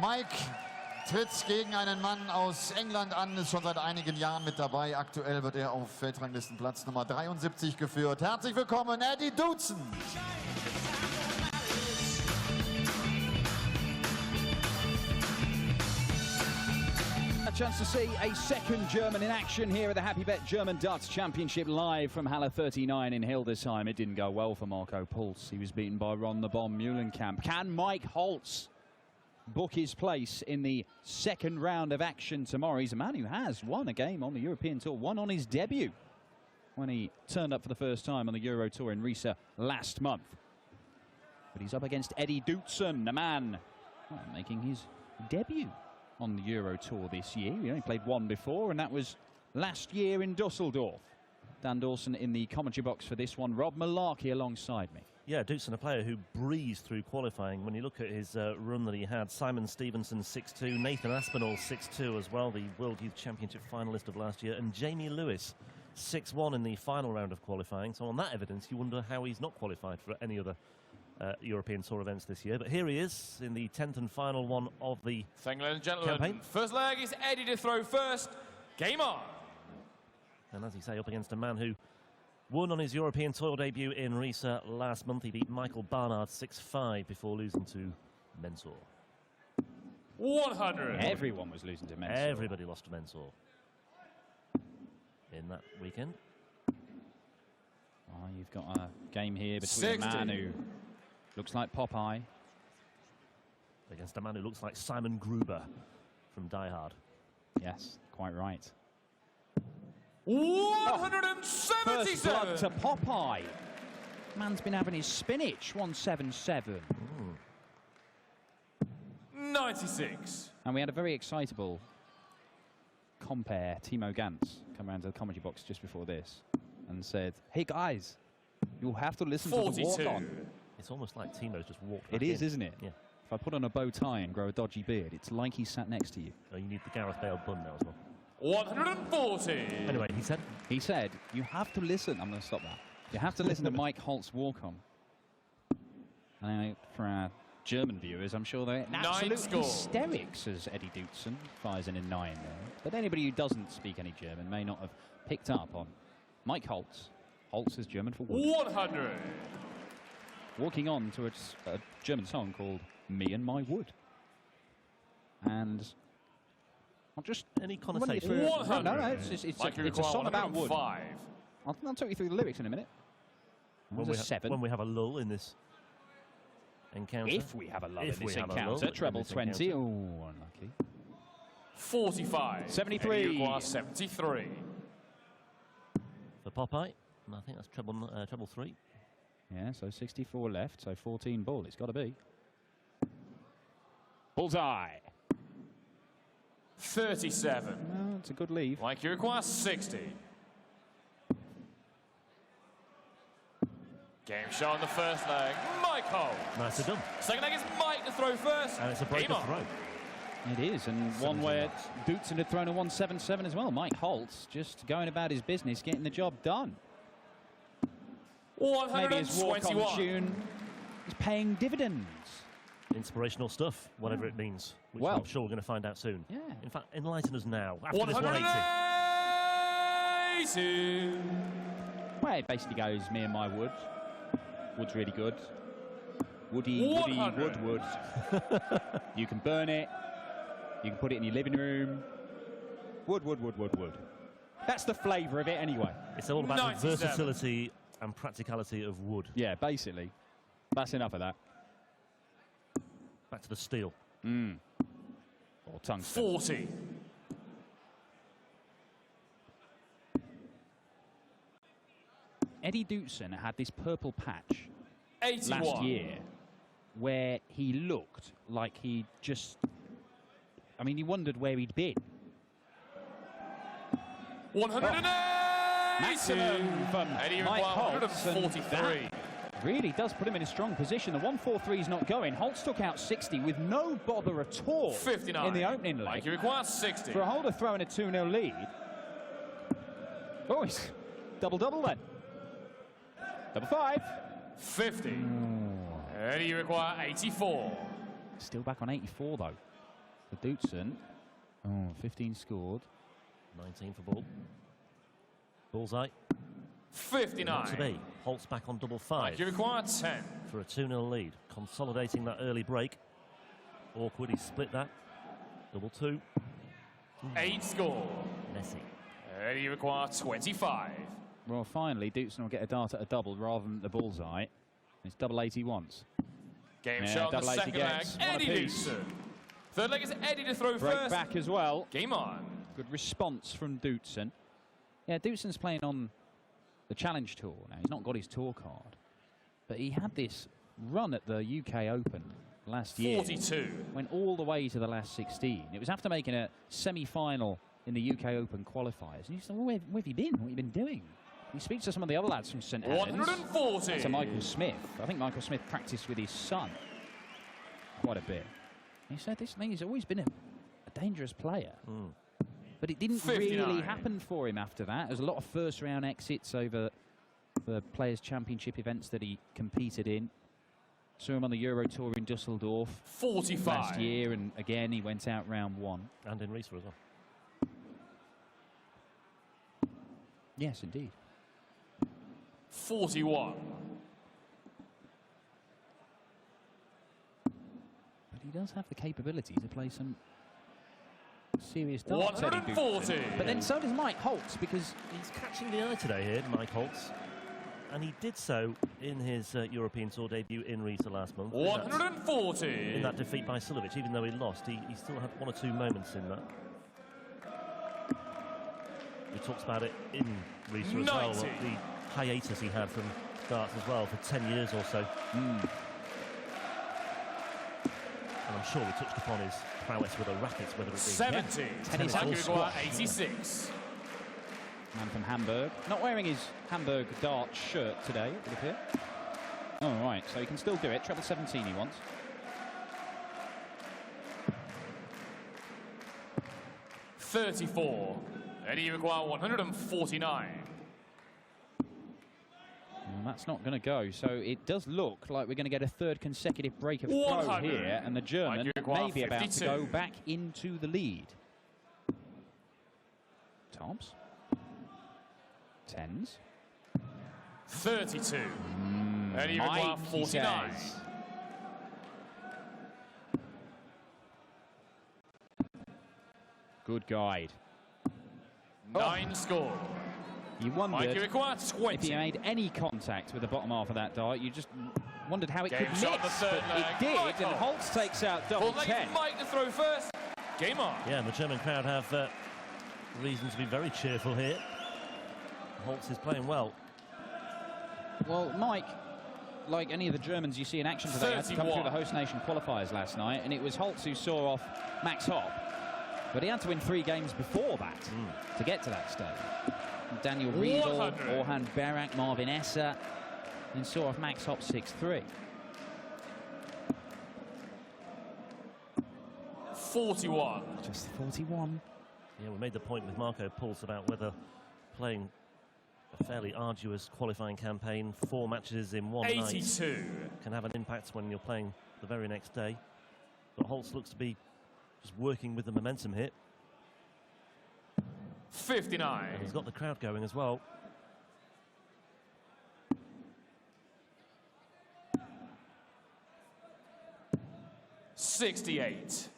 Mike tritt gegen einen Mann aus England an, ist schon seit einigen Jahren mit dabei. Aktuell wird er auf Weltranglistenplatz Nummer 73 geführt. Herzlich willkommen, Eddie Dootson. A chance to see a second German in action here at the Happy Bet German Darts Championship live from Halle 39 in Hildesheim. It didn't go well for Marco Puls. He was beaten by Ron the Bomb Muhlenkamp. Can Mike Holz book his place in the second round of action tomorrow? He's a man who has won a game on the European Tour, won on his debut when he turned up for the first time on the Euro Tour in Riesa last month. But he's up against Eddie Dootson, a man making his debut on the Euro Tour this year. He only played one before, and that was last year in Dusseldorf. Dan Dawson in the commentary box for this one. Rob Malarkey alongside me. Yeah, Dootson, a player who breezed through qualifying. When you look at his run that he had, Simon Stevenson 6-2, Nathan Aspinall 6-2 as well, the World Youth Championship finalist of last year, and Jamie Lewis 6-1 in the final round of qualifying. So on that evidence, you wonder how he's not qualified for any other European Tour events this year. But here he is in the 10th and final one of the Thank you, ladies and gentlemen. campaign. First leg is Eddie to throw first. Game on. And as you say, up against a man who won on his European Tour debut in Riesa last month. He beat Michael Barnard 6-5 before losing to Mensur. 100. Everyone was losing to Mensur. Everybody lost to Mensur in that weekend. Oh, you've got a game here between 60. a man who looks like Popeye Against a man who looks like Simon Gruber from Die Hard. Yes, quite right. 177. First blood to Popeye. Man's been having his spinach. 177. 96. And we had a very excitable compare, Timo Gantz, come around to the commentary box just before this and said, "Hey guys, you'll have to listen to the 42. walk-on." It's almost like Timo's just walked It back is, in. isn't it? Yeah. If I put on a bow tie and grow a dodgy beard, it's like he sat next to you. Oh, you need the Gareth Bale bun now as well. 140. Anyway, he said, He said, you have to listen. I'm going to stop that. You have to listen to Mike Holt's walk-on. And for our German viewers, I'm sure they're in absolute score. hysterics as Eddie Dootson fires in a 9 there. But anybody who doesn't speak any German may not have picked up on Mike Holz. Holz is German for wood. 100. Walking on to a German song called Me and My Wood. And I'll just... any run you connotation? through- 100. No, it's a song about wood. 105. I'll talk you through the lyrics in a minute. When There's a 7. when we have a lull in this encounter. If we have a lull If in this we have a lull encounter, in treble this 20. encounter. Oh, unlucky. 45. 73. Eddie requires 73. For Popeye, and I think that's treble 3. Yeah, so 64 left, so 14 ball. It's got to be. Bullseye. 37. No, it's a good leave. Like you require 60. Game show on the first leg. Mike Holz. Nicely done. Second leg is Mike to throw first. And it's a Game breaker on. throw. It is, and one 17 where knots. Dootson had thrown a 177 as well. Mike Holtz just going about his business, getting the job done. Maybe his walk-on 121. tune is paying dividends. Inspirational stuff, whatever it means, which Well. I'm sure we're going to find out soon. Yeah. In fact, enlighten us now, after this 180. 180. Well, it basically goes me and my wood. Wood's really good. Woody, 100. wood. You can burn it. You can put it in your living room. Wood. That's the flavour of it anyway. It's all about 97. the versatility and practicality of wood. Yeah, basically. That's enough of that. Back to the steel. Or tungsten. 40. Eddie Dootson had this purple patch 81. last year where he looked like he just... I mean, he wondered where he'd been. 180. Maximum from Eddie Mike requires Holtz, and 143. that really does put him in a strong position. The 143 is not going. Holtz took out 60 with no bother at all 59. in the opening leg. Like you require 60. For a holder throwing a 2-0 lead. Oh, he's double-double then. Double 5. 50. And you require 84. Still back on 84 though. For Dootson. Oh, 15 scored. 19 for ball. Bullseye. 59. Not to be. Holz back on double 5 You require 10. for a 2-0 lead. Consolidating that early break. Awkward, he split that. Double 2. 8 score. Messy. And you require 25. Well, finally, Dootson will get a dart at a double rather than the bullseye. It's double 80 once. Game Yeah, shot on the double 80 second leg. gets. One Eddie apiece. Dootson. Third leg is Eddie to throw Break first. back as well. Game on. Good response from Dootson. Yeah, Dootson's playing on the Challenge Tour now. He's not got his tour card. But he had this run at the UK Open last year. 42. Went all the way to the last 16. It was after making a semi-final in the UK Open qualifiers. And you said, well, where have you been? What have you been doing? He speaks to some of the other lads from St Helens. 140. To Michael Smith. I think Michael Smith practiced with his son quite a bit. He said this thing, he's always been a dangerous player. But it didn't 59. really happen for him after that. There's a lot of first-round exits over the Players' Championship events that he competed in. Saw him on the Euro Tour in Dusseldorf 45. last year, and again he went out round 1. And in Riesa as well. Yes, indeed. 41. But he does have the capability to play some serious darts. 140. But then so does Mike Holz, because He's catching the eye today here, Mike Holz. And he did so in his European Tour debut in Riesa last month. 140. In that defeat by Silovic, even though he lost, he still had 1 or 2 moments in that. He talks about it in Riesa as well, 90. the hiatus he had from darts as well for 10 years or so. And I'm sure we touched upon his prowess with the rackets, whether it be 70. Tennis Like or you require squash. 86. man from Hamburg, not wearing his Hamburg dart shirt today, it would appear. All right, so he can still do it. Treble 17 he wants. $34. Eddie, you require 149. Well, that's not going to go, so it does look like we're going to get a third consecutive break of throw 100. here, and the German Like you require may be about to 52. go back into the lead. Tops. Tens. 32. Eddie, you require Mike, he 49. says. Good guide. 9 score. You Mike, you wondered require if 20. he made any contact with the bottom half of that dart. You just wondered how it Game could shot on the miss, third but leg. it did, Michael. and Holz takes out double Well, like 10. Mike to throw first. Game on. Yeah, and the German crowd have reason to be very cheerful here. Holz is playing well. Well, Mike, like any of the Germans you see in action today, had to come through 31. the host nation qualifiers last night, and it was Holz who saw off Max Hopp. But he had to win 3 games before that to get to that stage. Daniel Riedel, 100. Orhan Berak, Marvin Esser, and saw off Max Hopp 6-3. 41. Just 41. Yeah, we made the point with Marco Puls about whether playing a fairly arduous qualifying campaign, 4 matches in one night, 82. can have an impact when you're playing the very next day. But Holz looks to be just working with the momentum here. 59. And he's got the crowd going as well. $68.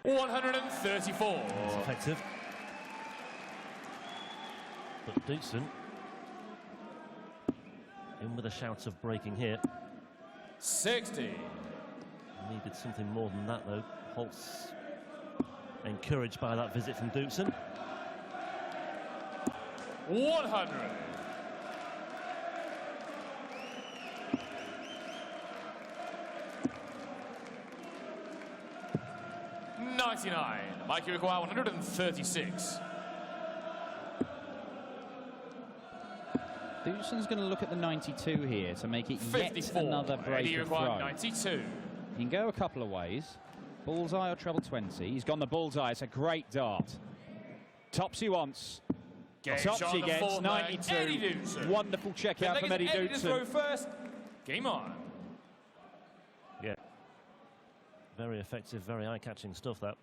$134. It's effective. But Dootson in with a shout of breaking here. 60. Needed something more than that though. Holz encouraged by that visit from Dootson. 100. $99. Mike, you require 136. Dootson's going to look at the 92 here to make it yet 54. another break Eddie, you of require throw. 92. He can go a couple of ways. Bullseye or treble 20. He's gone the bullseye. It's a great dart. Tops he wants. Game Tops shot he on the gets, fourth leg, 92. Eddie Dootson. Wonderful check out from Eddie to throw Dootson. first. Game on. Yeah. Very effective, very eye-catching stuff, that.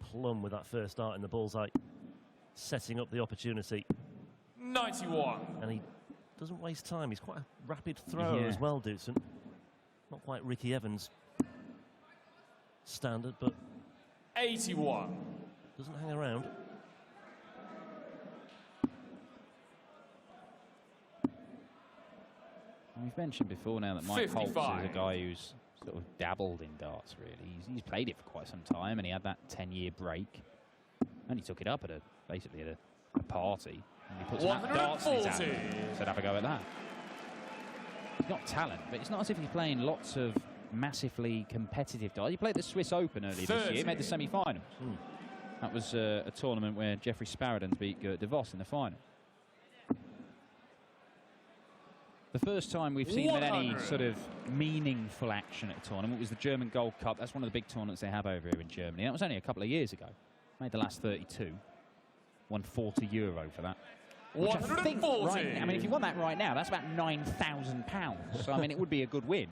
Plum with that first dart in the bullseye. Setting up the opportunity. 91. And he doesn't waste time. He's quite a rapid thrower as well, Dootson. Not quite Ricky Evans standard, but 81. doesn't hang around. We've mentioned before now that Mike Holz is 55. a guy who's sort of dabbled in darts, really. He's played it for quite some time, and he had that 10-year break. And he took it up at basically at a party. And he put some darts in his hand. Said, have a go at that. He's got talent, but it's not as if he's playing lots of massively competitive darts. He played the Swiss Open earlier this year, made the semi-finals. That was a tournament where Jeffrey Sparadens beat Gert de Vos in the final. The first time we've seen any sort of meaningful action at a tournament was the German Gold Cup. That's one of the big tournaments they have over here in Germany. That was only a couple of years ago. Made the last 32. Won €40 for that. Which I think, right, I mean, if you won that right now, that's about £9,000. So, I mean, it would be a good win.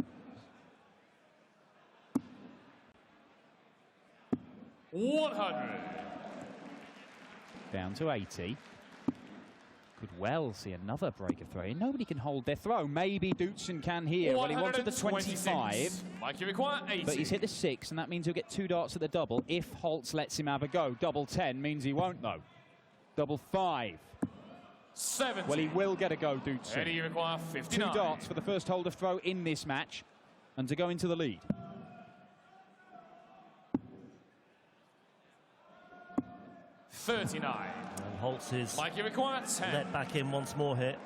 100. Down to 80. Could well see another break of throw. Nobody can hold their throw. Maybe Dootson can here. Well, he wanted the 25. Mikey require 80. But he's hit the 6, and that means he'll get 2 darts at the double if Holz lets him have a go. Double 10 means he won't, though. Double 5. 70. Well, he will get a go, Dootson. Eddie require 59. 2 darts for the first hold of throw in this match, and to go into the lead. 39. And Holz is Mikey require 10. let back in once more here.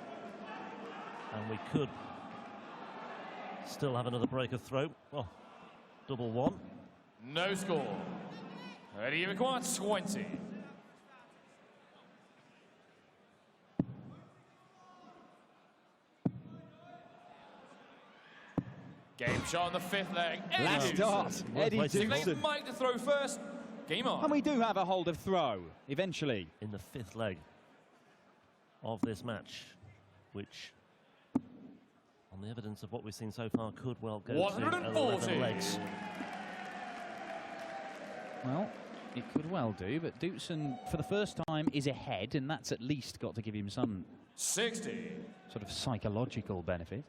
And we could still have another break of throw. Oh, double 1. No score. Eddie require 20. Game shot on the 5th leg. Eddie Last Dootson. dart, Eddie Dootson. Mike to throw first. Game on. And we do have a hold of throw, eventually. In the 5th leg of this match, which, on the evidence of what we've seen so far, could well go to 11 legs. Well, it could well do, but Dootson, for the first time, is ahead, and that's at least got to give him some 60. sort of psychological benefit.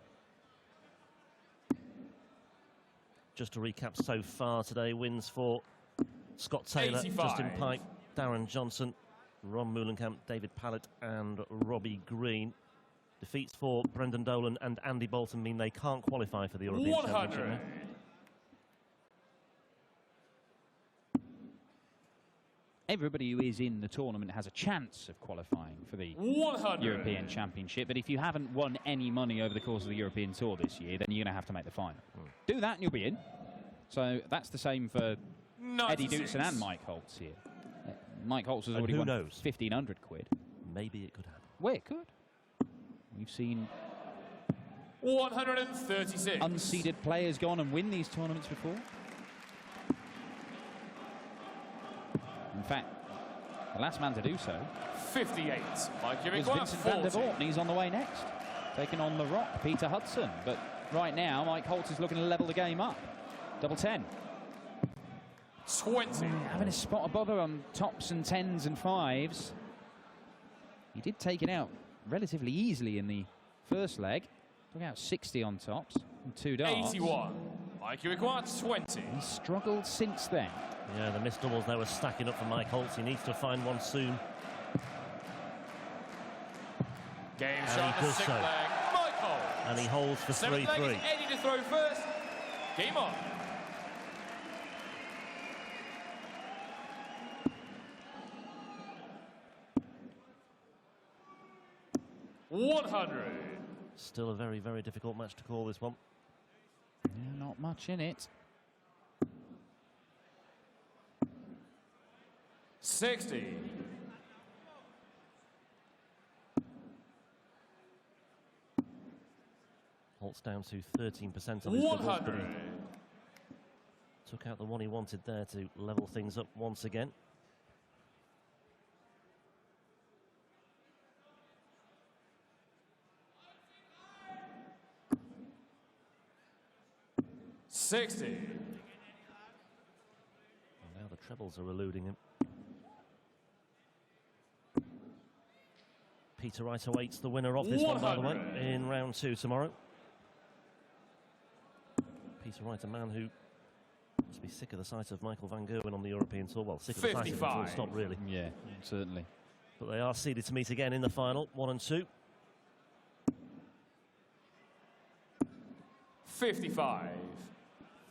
Just to recap so far today, wins for Scott Taylor, 85. Justin Pike, Darren Johnson, Ron Moulenkamp, David Pallett and Robbie Green. Defeats for Brendan Dolan and Andy Bolton mean they can't qualify for the European 100. Championship. Everybody who is in the tournament has a chance of qualifying for the 100. European Championship, but if you haven't won any money over the course of the European Tour this year, then you're going to have to make the final. Do that and you'll be in. So that's the same for 96. Eddie Dootson and Mike Holz here. Mike Holz has And already who won knows? 1,500 quid. Maybe it could happen. Well, it could. We've seen 136. unseeded players go on and win these tournaments before. In fact, the last man to do so 58. Mikey was require Vincent van der 40. Voort, and he's on the way next. Taking on the Rock, Peter Hudson. But right now, Mike Holz is looking to level the game up. Double 10. 20. Having a spot of bother on tops and 10s and 5s. He did take it out relatively easily in the first leg. Took out 60 on tops and 2 darts. 81. Mikey require 20. He struggled since then. Yeah, the missed doubles there were stacking up for Mike Holz. He needs to find one soon. Game And shot he on the does 6th so. leg. Mike Holz. And he holds for 7th leg 3-3. is Eddie to throw first. Game on. $100. Still a very, very difficult match to call, this one. Yeah, not much in it. 60. Holtz down to 13% on his doubles, but 100. he took out the one he wanted there to level things up once again. 60. And now the trebles are eluding him. Peter Wright awaits the winner of this one, by the way, in round 2 tomorrow. Peter Wright, a man who must be sick of the sight of Michael van Gerwen on the European Tour. Well, sick of the sight of him, full stop, really. Yeah, certainly. But they are seeded to meet again in the final, 1 and 2. 55.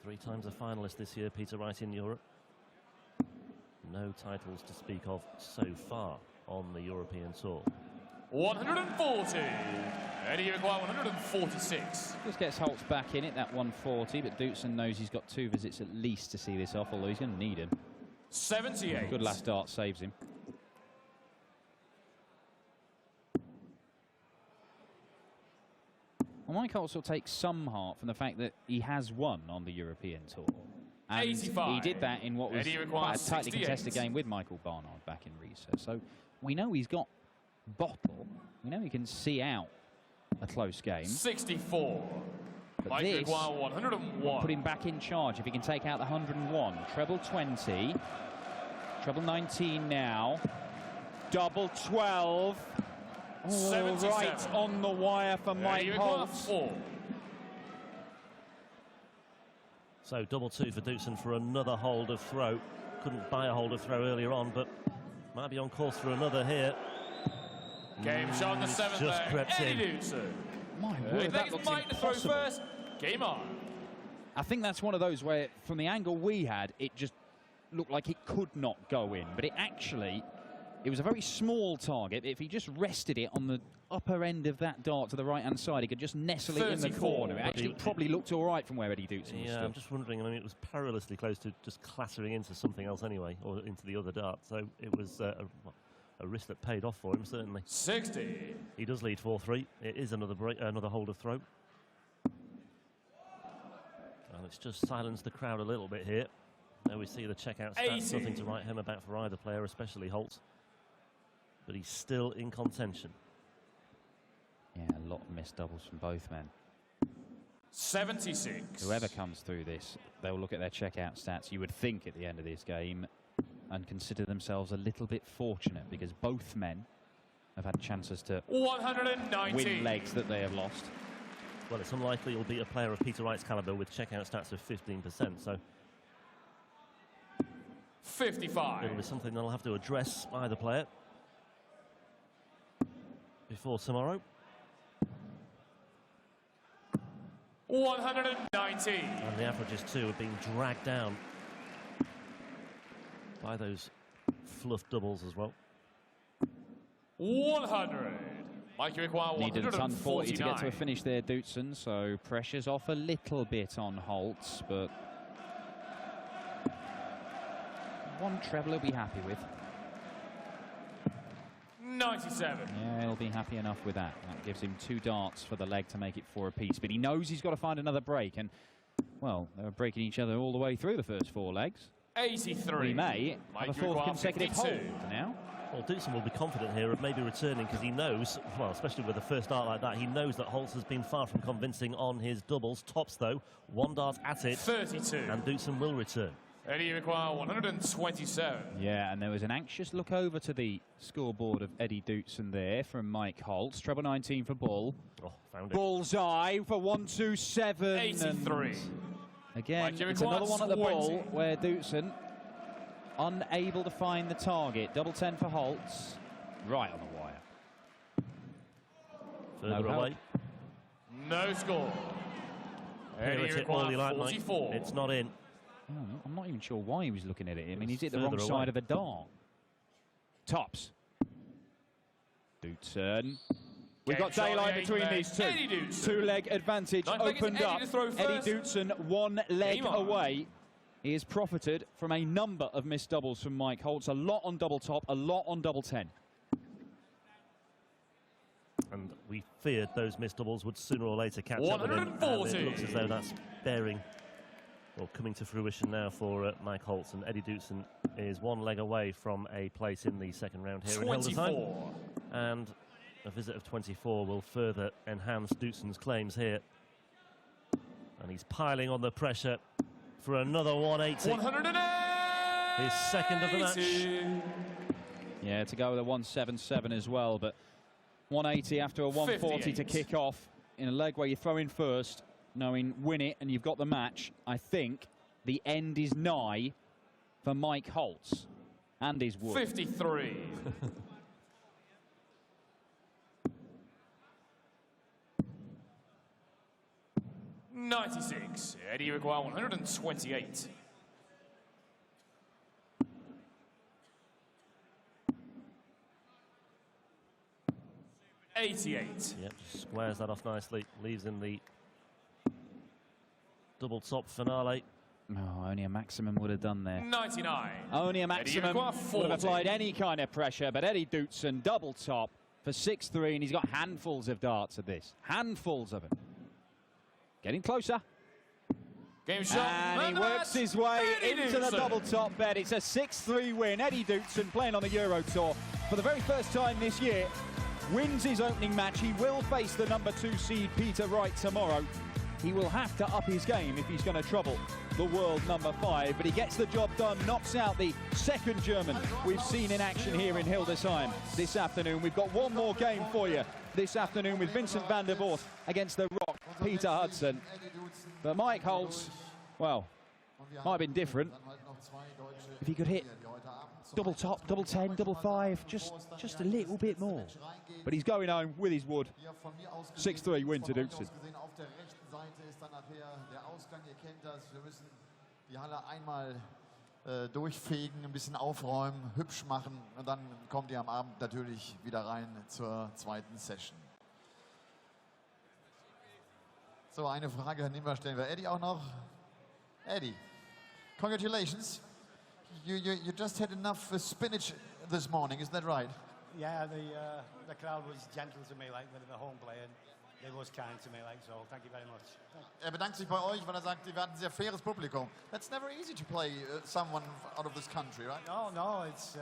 3 times a finalist this year, Peter Wright, in Europe. No titles to speak of so far on the European Tour. 140. Eddie require 146. Just gets Holz back in it, that 140, but Dootson knows he's got 2 visits at least to see this off, although he's going to need him. 78. Good last dart saves him. Well, Mike Holz will take some heart from the fact that he has won on the European Tour. And 85. he did that in what was quite a tightly 68. contested game with Michael Barnard back in recess. So we know he's got bottle. We know he can see out a close game. 64. But Mike this require 101. put him back in charge if he can take out the 101. Treble 20. Treble 19 now. Double 12. Oh, 77. right on the wire for Mike Holz. 4. So double 2 for Dootson for another hold of throw. Couldn't buy a hold of throw earlier on, but might be on course for another here. Game shot on the 7th just leg. crept in. Eddie Dootson. My word, that looks Mike to throw impossible. first. Game on. I think that's one of those where, from the angle we had, it just looked like it could not go in. But it was a very small target. If he just rested it on the upper end of that dart to the right-hand side, he could just nestle it in the 34. corner. It actually probably looked all right from where Eddie Dootson was Yeah, stood. I'm just wondering, I mean, it was perilously close to just clattering into something else anyway, or into the other dart. So it was a risk that paid off for him, certainly. 60. He does lead 4-3. It is another hold of throw. And it's just silenced the crowd a little bit here. Now we see the checkout stats, 80. nothing to write home about for either player, especially Holz. But he's still in contention. Yeah, a lot of missed doubles from both men. 76. Whoever comes through this, they'll look at their checkout stats, you would think, at the end of this game, and consider themselves a little bit fortunate, because both men have had chances to 190. win legs that they have lost. Well, it's unlikely you'll beat a player of Peter Wright's caliber with checkout stats of 15%, so 55. it'll be something they'll have to address, either player, before tomorrow. 190. And the averages too are being dragged down by those fluff doubles as well. 100. Mike, you require Needed a ton 40 to get to a 149. finish there, Dootson, so pressure's off a little bit on Holz, but one treble he'll be happy with. 97. Yeah, he'll be happy enough with that. That gives him 2 darts for the leg to make it 4 apiece, but he knows he's got to find another break, and, well, they were breaking each other all the way through the first 4 legs. 83. We may Mike, have a you 4th require consecutive 52. hold now. Well, Dootson will be confident here of maybe returning because he knows, well, especially with the first dart like that, he knows that Holz has been far from convincing on his doubles. Tops, though, 1 dart at it, 32. and Dootson will return. Eddie, you require 127. Yeah, and there was an anxious look over to the scoreboard of Eddie Dootson there from Mike Holz. Treble 19 for Bull. Oh, found it. Bullseye for 127. 83. And again, Mike, you it's require another one at the 20. Bull where Dootson unable to find the target. Double 10 for Holz. Right on the wire. Further No away. No score. Here Eddie, it you is, all you require like, Mike. 44. It's not in. Oh, I'm not even sure why he was looking at it. I mean, he's It's hit the wrong further side away. of the dart. Tops. Dootson. We've Game got shot, daylight the between 8th these leg. two. Eddie Dootson. 2-leg advantage Ninth leg is opened Eddie up. to throw Eddie first. Dootson 1 leg Game on. away. He has profited from a number of missed doubles from Mike Holz. A lot on double top, a lot on double 10. And we feared those missed doubles would sooner or later catch up with him. And 140. it looks as though that's bearing, or coming to fruition now for Mike Holz. And Eddie Dootson is 1 leg away from a place in the second round here in Hildesheim. 24. And a visit of 24 will further enhance Dootson's claims here. And he's piling on the pressure for another 180. 180. His second of the match. Yeah, to go with a 177 as well, but 180 after a 140 to 58. kick off in a leg where you throw in first, knowing win it and you've got the match. I think the end is nigh for Mike Holz and his wood. 53. $96. Eddie, you require 128. $88. Yep, just squares that off nicely. Leaves in the double top finale. Oh, only a maximum would have done there. 99. Only a Eddie, you maximum require would 40. have applied any kind of pressure, but Eddie Dootson, double top for 6-3, and he's got handfuls of darts of this. Handfuls of them. Getting closer. Game shot. And he works his way Eddie into the Dootson. double top bed. It's a 6-3 win. Eddie Dootson, playing on the Euro Tour for the very first time this year, wins his opening match. He will face the number 2 seed Peter Wright tomorrow. He will have to up his game if he's going to trouble the world number 5, but he gets the job done, knocks out the second German we've seen in action here in Hildesheim this afternoon. We've got one more game for you this afternoon with Vincent van der Voort against the Rock, Peter Hudson. But Mike Holz, well, might have been different if he could hit double top, double 10, double 5, just a little bit more. But he's going home with his wood. 6-3 win to Dootson. Auf der rechten Seite ist dann nachher der Ausgang, ihr kennt das, wir müssen die Halle einmal durchfegen, ein bisschen aufräumen, hübsch machen und dann kommt ihr am Abend natürlich wieder rein zur zweiten Session. So, eine Frage stellen wir Eddie auch noch. Eddie, congratulations. You just had enough spinach this morning, is that right? Yeah, the crowd was gentle to me, like the home player. They was kind to me, like, so thank you very much. Bedankt sich bei euch, weil sagt, wir hatten ein sehr faires Publikum. That's never easy to play someone out of this country, right? No, it's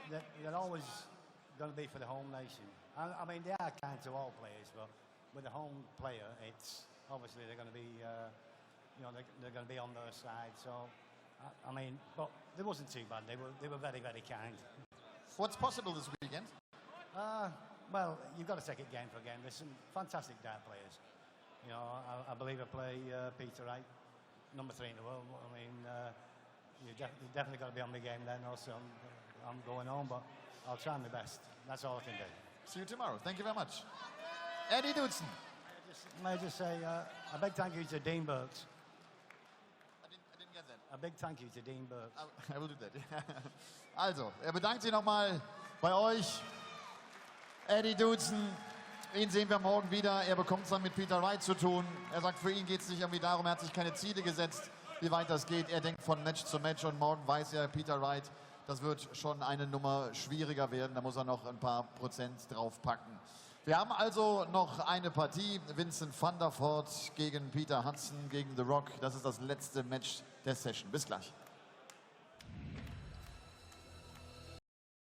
they're always going to be for the home nation. I mean, they are kind to all players, but with the home player, it's obviously they're going to be, they're going to be on their side. So, I mean, but it wasn't too bad. They were very, very kind. What's possible this weekend? Well, you've got to take it game for game. There's some fantastic dart players. You know, I believe I play Peter Wright, number 3 in the world. I mean, you've definitely got to be on the game then. Also, I'm going home, but I'll try my best. That's all I can do. See you tomorrow. Thank you very much. Eddie Dootson. May I just say a big thank you to Dean Burks. I didn't get that. A big thank you to Dean Burks. I will do that. Also, bedankt sich nochmal bei euch. Eddie Dootson, ihn sehen wir morgen wieder. Er bekommt es dann mit Peter Wright zu tun. Er sagt, für ihn geht es nicht irgendwie darum, er hat sich keine Ziele gesetzt, wie weit das geht. Er denkt von Match zu Match und morgen weiß er, Peter Wright, das wird schon eine Nummer schwieriger werden. Da muss er noch ein paar Prozent draufpacken. Wir haben also noch eine Partie. Vincent van der Voort gegen Peter Hudson, gegen The Rock. Das ist das letzte Match der Session. Bis gleich.